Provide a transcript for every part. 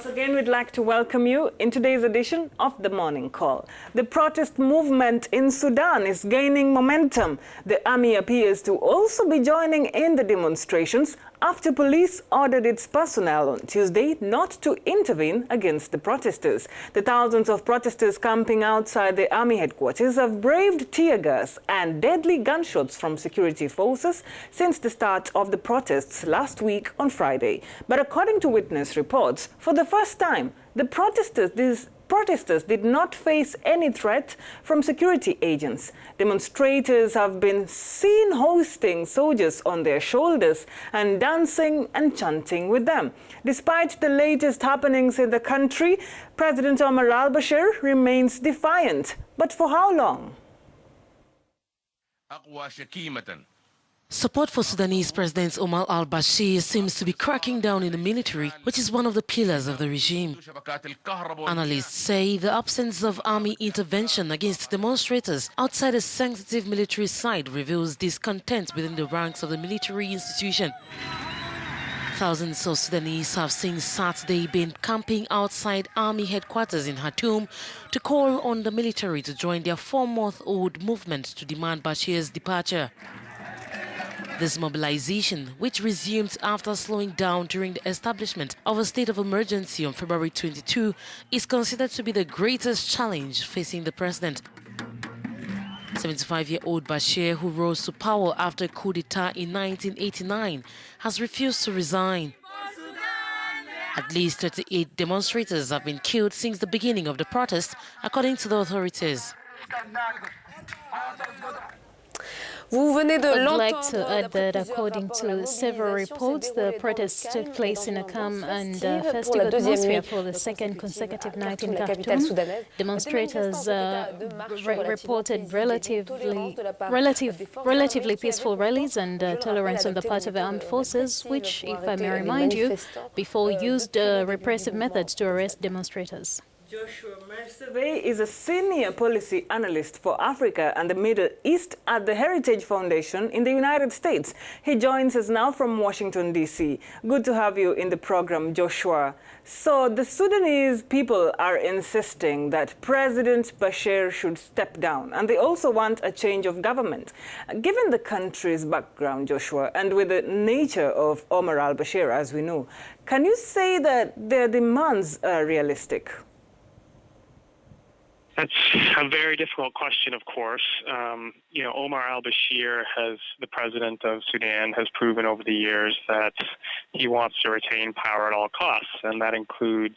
Once again, we'd like to welcome you in today's edition of The Morning Call. The protest movement in Sudan is gaining momentum. The army appears to also be joining in the demonstrations after police ordered its personnel on Tuesday not to intervene against the protesters. The thousands of protesters camping outside the army headquarters have braved tear gas and deadly gunshots from security forces since the start of the protests last week on Friday. But according to witness reports, for the first time, the protesters did not face any threat from security agents. Demonstrators have been seen hoisting soldiers on their shoulders and dancing and chanting with them. Despite the latest happenings in the country, President al-Bashir remains defiant. But for how long? Support for Sudanese President al-Bashir seems to be cracking down in the military, which is one of the pillars of the regime. Analysts say the absence of army intervention against demonstrators outside a sensitive military site reveals discontent within the ranks of the military institution. Thousands of Sudanese have since Saturday been camping outside army headquarters in Khartoum to call on the military to join their 4-month-old movement to demand Bashir's departure. This mobilization, which resumed after slowing down during the establishment of a state of emergency on February 22, is considered to be the greatest challenge facing the president. 75-year-old Bashir, who rose to power after a coup d'etat in 1989, has refused to resign. At least 38 demonstrators have been killed since the beginning of the protest, according to the authorities. I'd like to add that according to several reports, the protests took place in a calm and festive atmosphere for the second consecutive night in Khartoum. Demonstrators reported relatively peaceful rallies and tolerance on the part of the armed forces, which, if I may remind you, before used repressive methods to arrest demonstrators. Joshua Merceve is a senior policy analyst for Africa and the Middle East at the Heritage Foundation in the United States. He joins us now from Washington, D.C. Good to have you in the program, Joshua. So the Sudanese people are insisting that President Bashir should step down, and they also want a change of government. Given the country's background, Joshua, and with the nature of Omar al-Bashir, as we know, can you say that their demands are realistic? That's a very difficult question, of course. Omar al-Bashir, the president of Sudan, has proven over the years that he wants to retain power at all costs, and that includes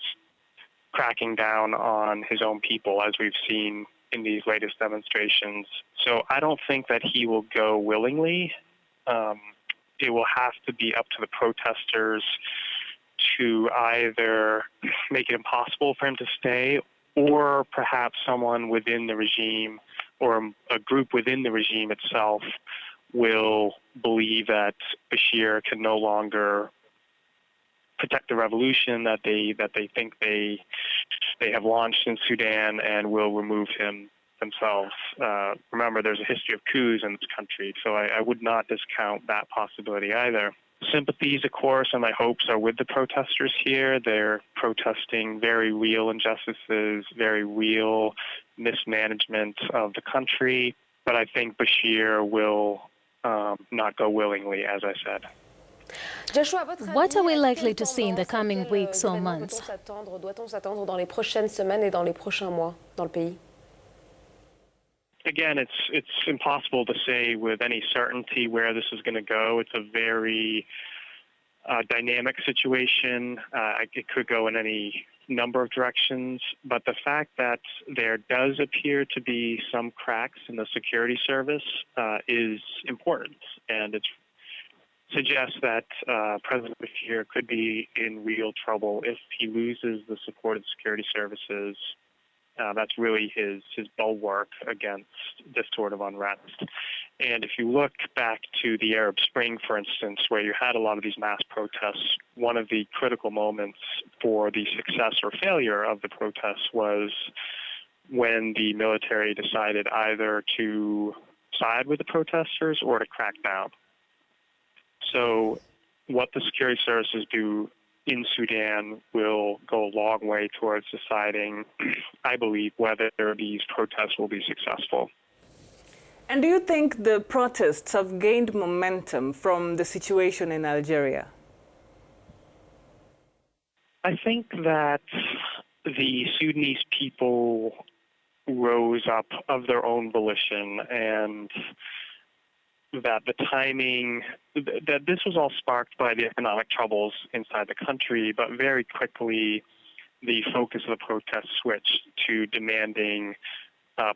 cracking down on his own people, as we've seen in these latest demonstrations. So I don't think that he will go willingly. It will have to be up to the protesters to either make it impossible for him to stay, or perhaps someone within the regime or a group within the regime itself will believe that Bashir can no longer protect the revolution that they think they have launched in Sudan, and will remove him themselves. Remember, there's a history of coups in this country, so I would not discount that possibility either. Sympathies, of course, and my hopes are with the protesters here. They're protesting very real injustices, very real mismanagement of the country. But I think Bashir will not go willingly, as I said. What are we likely to see in the coming weeks or months? Again, it's impossible to say with any certainty where this is going to go. It's a very dynamic situation. It could go in any number of directions. But the fact that there does appear to be some cracks in the security service is important. And it suggests that President Bashir could be in real trouble if he loses the support of the security services. That's really his bulwark against this sort of unrest. And if you look back to the Arab Spring, for instance, where you had a lot of these mass protests, one of the critical moments for the success or failure of the protests was when the military decided either to side with the protesters or to crack down. So what the security services do in Sudan will go a long way towards deciding, I believe, whether these protests will be successful. And do you think the protests have gained momentum from the situation in Algeria? I think that the Sudanese people rose up of their own volition, and that the timing, that this was all sparked by the economic troubles inside the country, but very quickly the focus of the protests switched to demanding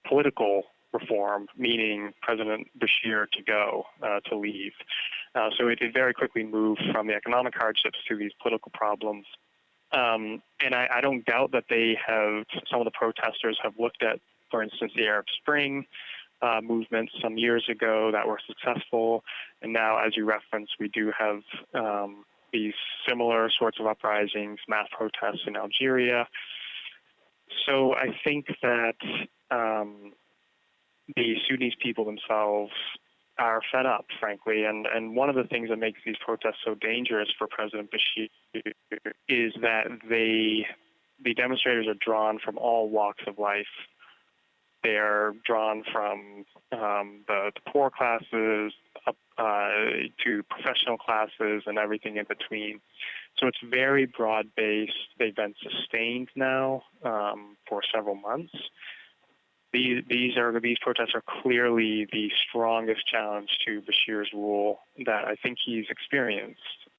political reform, meaning President Bashir to go, to leave. So it very quickly moved from the economic hardships to these political problems. And I don't doubt that some of the protesters have looked at, for instance, the Arab Spring movements some years ago that were successful. And now, as you referenced, we do have these similar sorts of uprisings, mass protests in Algeria. So I think that the Sudanese people themselves are fed up, frankly, and one of the things that makes these protests so dangerous for President Bashir is that the demonstrators are drawn from all walks of life. They are drawn from the poor classes up to professional classes and everything in between. So it's very broad-based. They've been sustained now for several months. These protests are clearly the strongest challenge to Bashir's rule that I think he's experienced.